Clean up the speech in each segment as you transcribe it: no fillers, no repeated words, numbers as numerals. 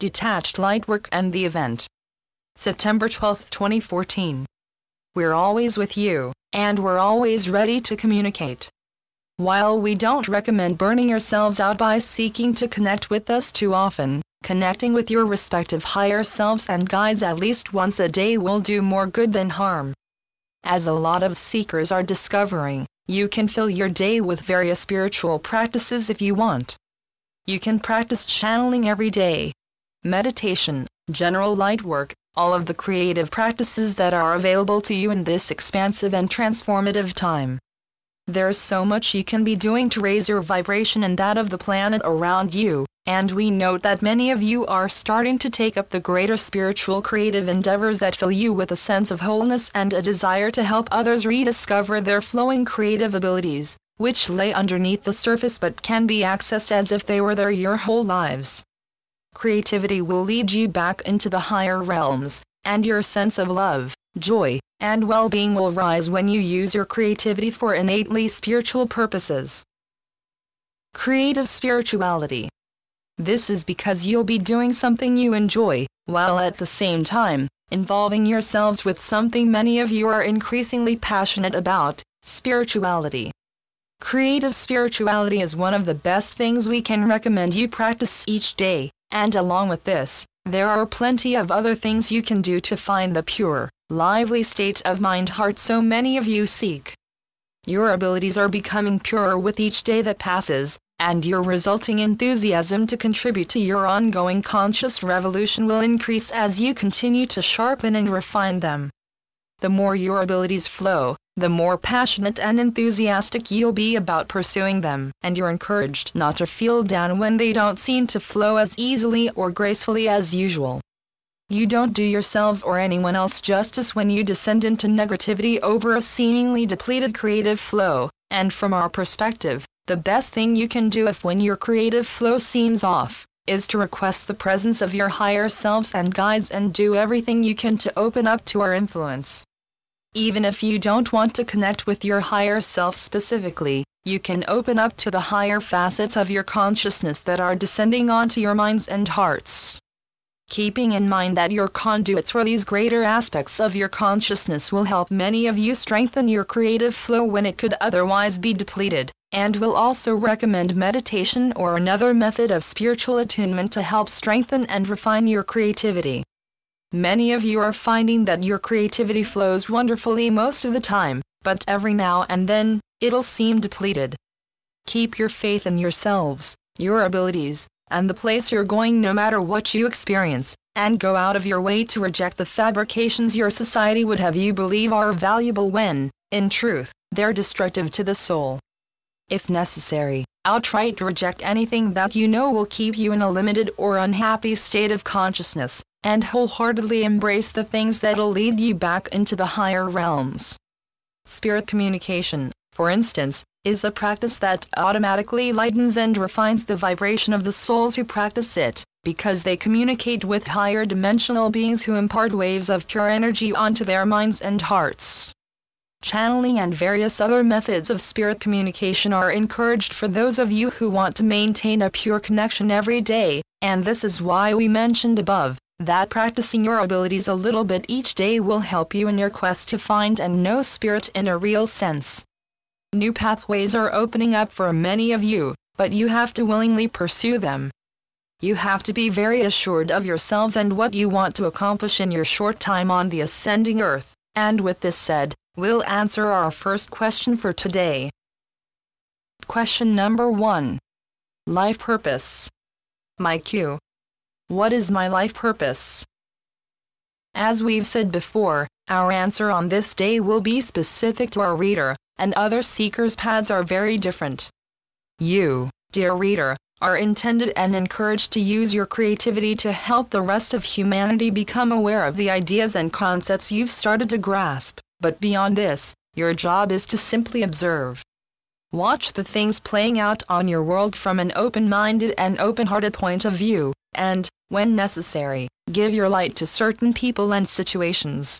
Detached Lightwork and the event. September 12, 2014. We're always with you, and we're always ready to communicate. While we don't recommend burning yourselves out by seeking to connect with us too often, connecting with your respective higher selves and guides at least once a day will do more good than harm. As a lot of seekers are discovering, you can fill your day with various spiritual practices if you want. You can practice channeling every day, meditation, general light work, all of the creative practices that are available to you in this expansive and transformative time. There's so much you can be doing to raise your vibration and that of the planet around you, and we note that many of you are starting to take up the greater spiritual creative endeavors that fill you with a sense of wholeness and a desire to help others rediscover their flowing creative abilities, which lay underneath the surface but can be accessed as if they were there your whole lives. Creativity will lead you back into the higher realms, and your sense of love, joy, and well-being will rise when you use your creativity for innately spiritual purposes. Creative spirituality. This is because you'll be doing something you enjoy, while at the same time, involving yourselves with something many of you are increasingly passionate about, spirituality. Creative spirituality is one of the best things we can recommend you practice each day, and along with this, there are plenty of other things you can do to find the pure, lively state of mind-heart so many of you seek. Your abilities are becoming purer with each day that passes, and your resulting enthusiasm to contribute to your ongoing conscious revolution will increase as you continue to sharpen and refine them. The more your abilities flow, the more passionate and enthusiastic you'll be about pursuing them, and you're encouraged not to feel down when they don't seem to flow as easily or gracefully as usual. You don't do yourselves or anyone else justice when you descend into negativity over a seemingly depleted creative flow, and from our perspective, the best thing you can do when your creative flow seems off, is to request the presence of your higher selves and guides and do everything you can to open up to our influence. Even if you don't want to connect with your higher self specifically, you can open up to the higher facets of your consciousness that are descending onto your minds and hearts. Keeping in mind that your conduits for these greater aspects of your consciousness will help many of you strengthen your creative flow when it could otherwise be depleted, and will also recommend meditation or another method of spiritual attunement to help strengthen and refine your creativity. Many of you are finding that your creativity flows wonderfully most of the time, but every now and then, it'll seem depleted. Keep your faith in yourselves, your abilities, and the place you're going no matter what you experience, and go out of your way to reject the fabrications your society would have you believe are valuable when, in truth, they're destructive to the soul. If necessary, outright reject anything that you know will keep you in a limited or unhappy state of consciousness, and wholeheartedly embrace the things that'll lead you back into the higher realms. Spirit communication, for instance, is a practice that automatically lightens and refines the vibration of the souls who practice it, because they communicate with higher dimensional beings who impart waves of pure energy onto their minds and hearts. Channeling and various other methods of spirit communication are encouraged for those of you who want to maintain a pure connection every day, and this is why we mentioned above that practicing your abilities a little bit each day will help you in your quest to find and know spirit in a real sense. New pathways are opening up for many of you, but you have to willingly pursue them. You have to be very assured of yourselves and what you want to accomplish in your short time on the ascending earth, and with this said, we'll answer our first question for today. Question number 1. Life purpose. My Q. What is my life purpose? As we've said before, our answer on this day will be specific to our reader, and other seekers' paths are very different. You, dear reader, are intended and encouraged to use your creativity to help the rest of humanity become aware of the ideas and concepts you've started to grasp, but beyond this, your job is to simply observe. Watch the things playing out on your world from an open-minded and open-hearted point of view, and, when necessary, give your light to certain people and situations.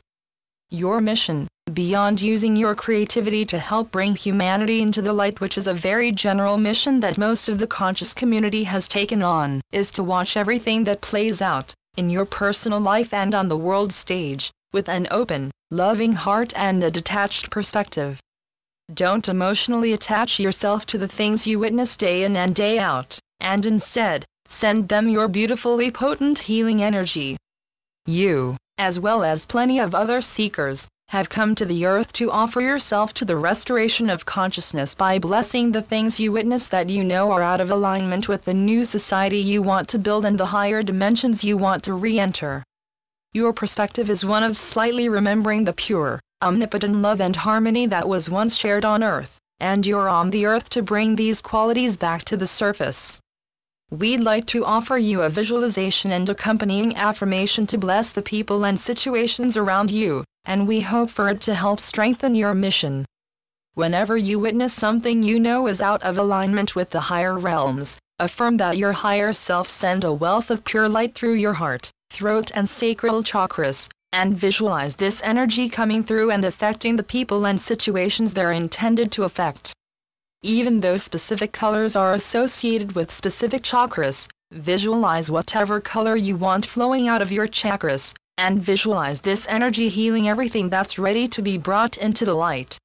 Your mission, Beyond using your creativity to help bring humanity into the light, which is a very general mission that most of the conscious community has taken on, is to watch everything that plays out, in your personal life and on the world stage, with an open, loving heart and a detached perspective. Don't emotionally attach yourself to the things you witness day in and day out, and instead, send them your beautifully potent healing energy. You, as well as plenty of other seekers, have come to the earth to offer yourself to the restoration of consciousness by blessing the things you witness that you know are out of alignment with the new society you want to build and the higher dimensions you want to re-enter. Your perspective is one of slightly remembering the pure, omnipotent love and harmony that was once shared on earth, and you're on the earth to bring these qualities back to the surface. We'd like to offer you a visualization and accompanying affirmation to bless the people and situations around you, and we hope for it to help strengthen your mission. Whenever you witness something you know is out of alignment with the higher realms, affirm that your higher self send a wealth of pure light through your heart, throat and sacral chakras, and visualize this energy coming through and affecting the people and situations they're intended to affect. Even though specific colors are associated with specific chakras, visualize whatever color you want flowing out of your chakras, and visualize this energy healing everything that's ready to be brought into the light.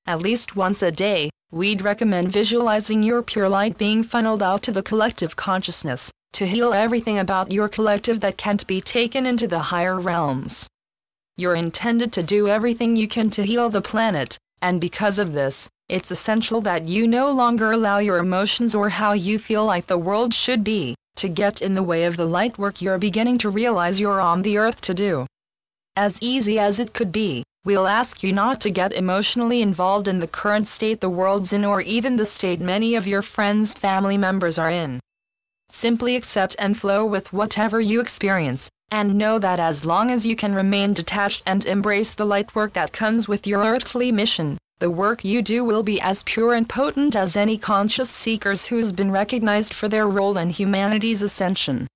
At least once a day, we'd recommend visualizing your pure light being funneled out to the collective consciousness, to heal everything about your collective that can't be taken into the higher realms. You're intended to do everything you can to heal the planet, and because of this, it's essential that you no longer allow your emotions or how you feel like the world should be, to get in the way of the light work you're beginning to realize you're on the earth to do. As easy as it could be, we'll ask you not to get emotionally involved in the current state the world's in or even the state many of your friends' family members are in. Simply accept and flow with whatever you experience, and know that as long as you can remain detached and embrace the light work that comes with your earthly mission, the work you do will be as pure and potent as any conscious seekers who's been recognized for their role in humanity's ascension.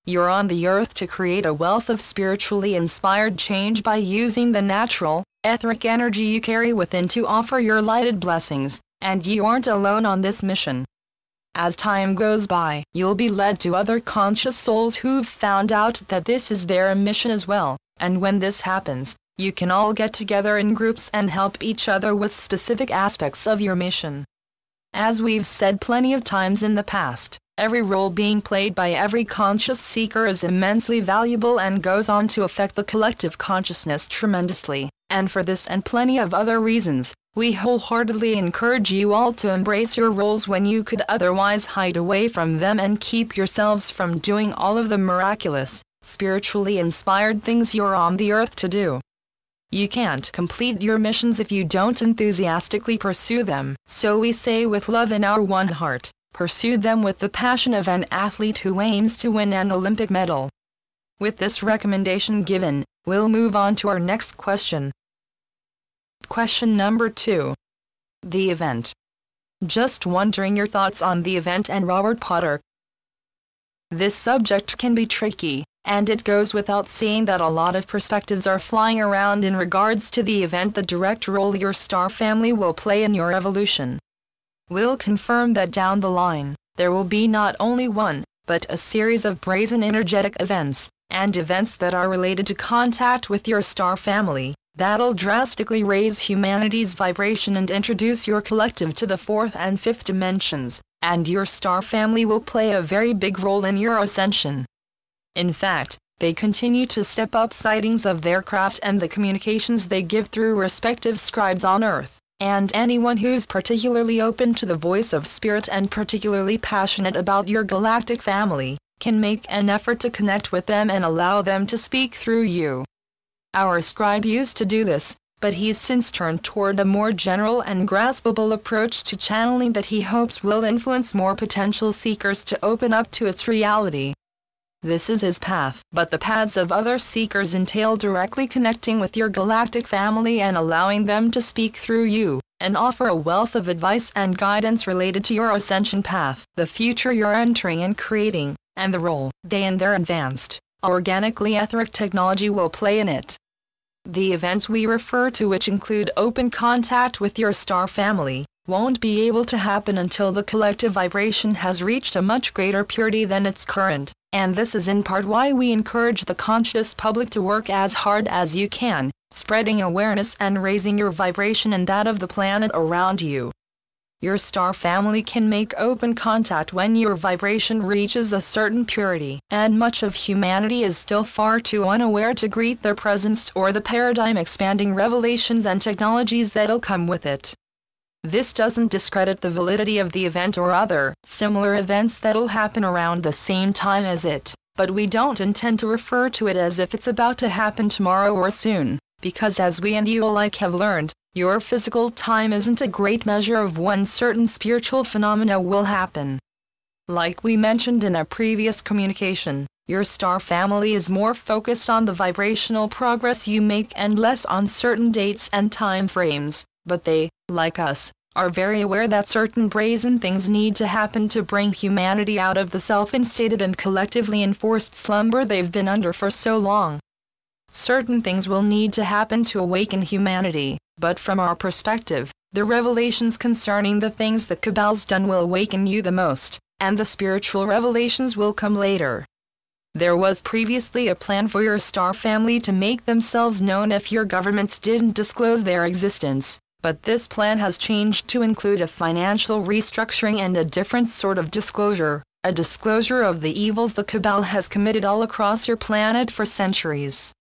You're on the earth to create a wealth of spiritually inspired change by using the natural, etheric energy you carry within to offer your lighted blessings, and you aren't alone on this mission. As time goes by, you'll be led to other conscious souls who've found out that this is their mission as well, and when this happens, you can all get together in groups and help each other with specific aspects of your mission. As we've said plenty of times in the past, every role being played by every conscious seeker is immensely valuable and goes on to affect the collective consciousness tremendously, and for this and plenty of other reasons, we wholeheartedly encourage you all to embrace your roles when you could otherwise hide away from them and keep yourselves from doing all of the miraculous, spiritually inspired things you're on the earth to do. You can't complete your missions if you don't enthusiastically pursue them, so we say with love in our one heart, pursue them with the passion of an athlete who aims to win an Olympic medal. With this recommendation given, we'll move on to our next question. Question number 2. The event. Just wondering your thoughts on the event and Robert Potter. This subject can be tricky, and it goes without saying that a lot of perspectives are flying around in regards to the event, the direct role your star family will play in your evolution. We'll confirm that down the line, there will be not only one, but a series of brazen energetic events, and events that are related to contact with your star family, that'll drastically raise humanity's vibration and introduce your collective to the 4th and 5th dimensions, and your star family will play a very big role in your ascension. In fact, they continue to step up sightings of their craft and the communications they give through respective scribes on Earth, and anyone who's particularly open to the voice of spirit and particularly passionate about your galactic family, can make an effort to connect with them and allow them to speak through you. Our scribe used to do this, but he's since turned toward a more general and graspable approach to channeling that he hopes will influence more potential seekers to open up to its reality. This is his path, but the paths of other seekers entail directly connecting with your galactic family and allowing them to speak through you, and offer a wealth of advice and guidance related to your ascension path, the future you're entering and creating, and the role they and their advanced, organically etheric technology will play in it. The events we refer to, which include open contact with your star family, won't be able to happen until the collective vibration has reached a much greater purity than its current, and this is in part why we encourage the conscious public to work as hard as you can, spreading awareness and raising your vibration and that of the planet around you. Your star family can make open contact when your vibration reaches a certain purity, and much of humanity is still far too unaware to greet their presence or the paradigm-expanding revelations and technologies that'll come with it. This doesn't discredit the validity of the event or other similar events that'll happen around the same time as it, but we don't intend to refer to it as if it's about to happen tomorrow or soon, because as we and you alike have learned, your physical time isn't a great measure of when certain spiritual phenomena will happen. Like we mentioned in a previous communication, your star family is more focused on the vibrational progress you make and less on certain dates and time frames, but they, like us, are very aware that certain brazen things need to happen to bring humanity out of the self-instated and collectively enforced slumber they've been under for so long. Certain things will need to happen to awaken humanity, but from our perspective, the revelations concerning the things the Cabal's done will awaken you the most, and the spiritual revelations will come later. There was previously a plan for your star family to make themselves known if your governments didn't disclose their existence, but this plan has changed to include a financial restructuring and a different sort of disclosure, a disclosure of the evils the Cabal has committed all across your planet for centuries.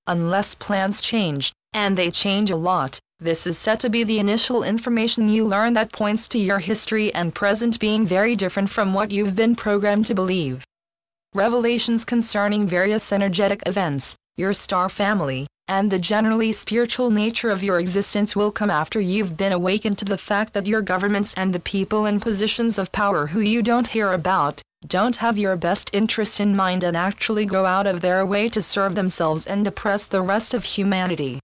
Unless plans change, and they change a lot, this is set to be the initial information you learn that points to your history and present being very different from what you've been programmed to believe. Revelations concerning various energetic events, your star family, and the generally spiritual nature of your existence will come after you've been awakened to the fact that your governments and the people in positions of power who you don't hear about, don't have your best interest in mind and actually go out of their way to serve themselves and oppress the rest of humanity.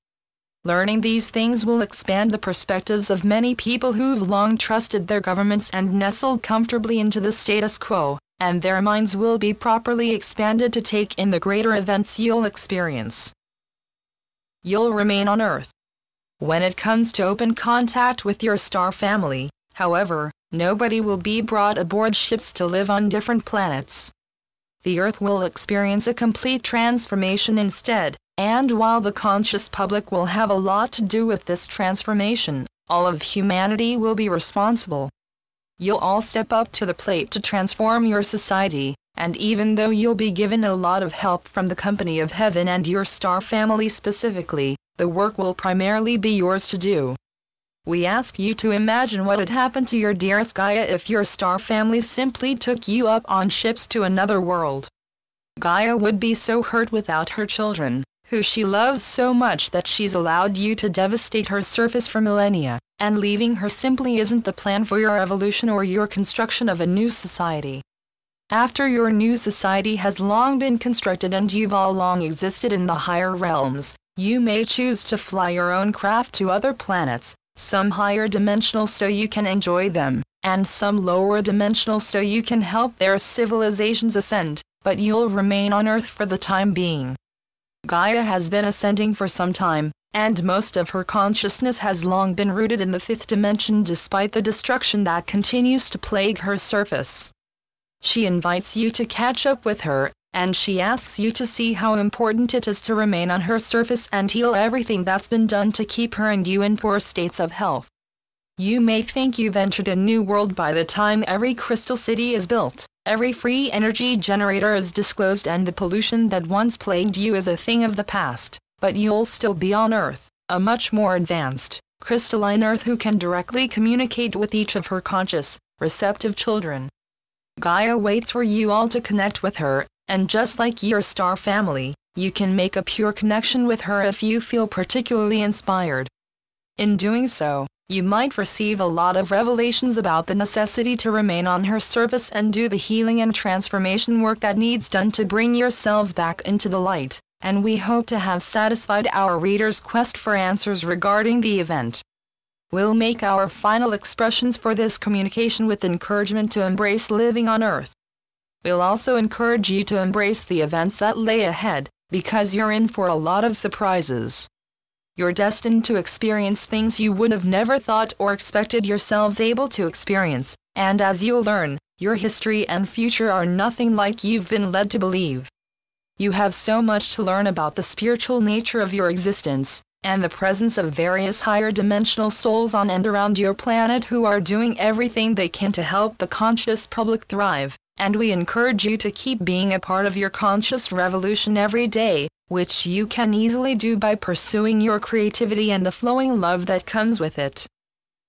Learning these things will expand the perspectives of many people who've long trusted their governments and nestled comfortably into the status quo, and their minds will be properly expanded to take in the greater events you'll experience. You'll remain on Earth. When it comes to open contact with your star family, however, nobody will be brought aboard ships to live on different planets. The Earth will experience a complete transformation instead, and while the conscious public will have a lot to do with this transformation, all of humanity will be responsible. You'll all step up to the plate to transform your society, and even though you'll be given a lot of help from the company of heaven and your star family specifically, the work will primarily be yours to do. We ask you to imagine what would happen to your dearest Gaia if your star family simply took you up on ships to another world. Gaia would be so hurt without her children, who she loves so much that she's allowed you to devastate her surface for millennia, and leaving her simply isn't the plan for your evolution or your construction of a new society. After your new society has long been constructed and you've all long existed in the higher realms, you may choose to fly your own craft to other planets, some higher dimensional so you can enjoy them, and some lower dimensional so you can help their civilizations ascend, but you'll remain on Earth for the time being. Gaia has been ascending for some time, and most of her consciousness has long been rooted in the fifth dimension despite the destruction that continues to plague her surface. She invites you to catch up with her, and she asks you to see how important it is to remain on her surface and heal everything that's been done to keep her and you in poor states of health. You may think you've entered a new world by the time every crystal city is built, every free energy generator is disclosed and the pollution that once plagued you is a thing of the past, but you'll still be on Earth, a much more advanced, crystalline Earth who can directly communicate with each of her conscious, receptive children. Gaia waits for you all to connect with her, and just like your star family, you can make a pure connection with her if you feel particularly inspired. In doing so, you might receive a lot of revelations about the necessity to remain on her surface and do the healing and transformation work that needs done to bring yourselves back into the light, and we hope to have satisfied our readers' quest for answers regarding the event. We'll make our final expressions for this communication with encouragement to embrace living on Earth. We'll also encourage you to embrace the events that lay ahead, because you're in for a lot of surprises. You're destined to experience things you would have never thought or expected yourselves able to experience, and as you'll learn, your history and future are nothing like you've been led to believe. You have so much to learn about the spiritual nature of your existence, and the presence of various higher dimensional souls on and around your planet who are doing everything they can to help the conscious public thrive, and we encourage you to keep being a part of your conscious revolution every day, which you can easily do by pursuing your creativity and the flowing love that comes with it.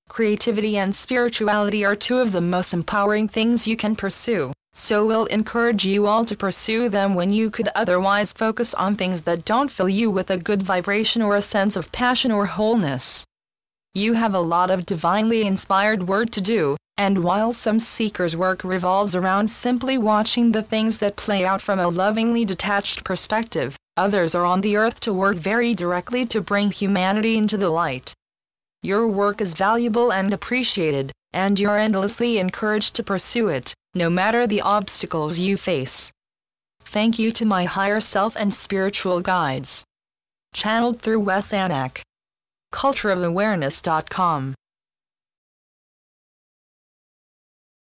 Creativity and spirituality are two of the most empowering things you can pursue, so we'll encourage you all to pursue them when you could otherwise focus on things that don't fill you with a good vibration or a sense of passion or wholeness. You have a lot of divinely inspired work to do, and while some seekers' work revolves around simply watching the things that play out from a lovingly detached perspective, others are on the earth to work very directly to bring humanity into the light. Your work is valuable and appreciated, and you're endlessly encouraged to pursue it, no matter the obstacles you face. Thank you to my higher self and spiritual guides. Channeled through Wes Anak. cultureofawareness.com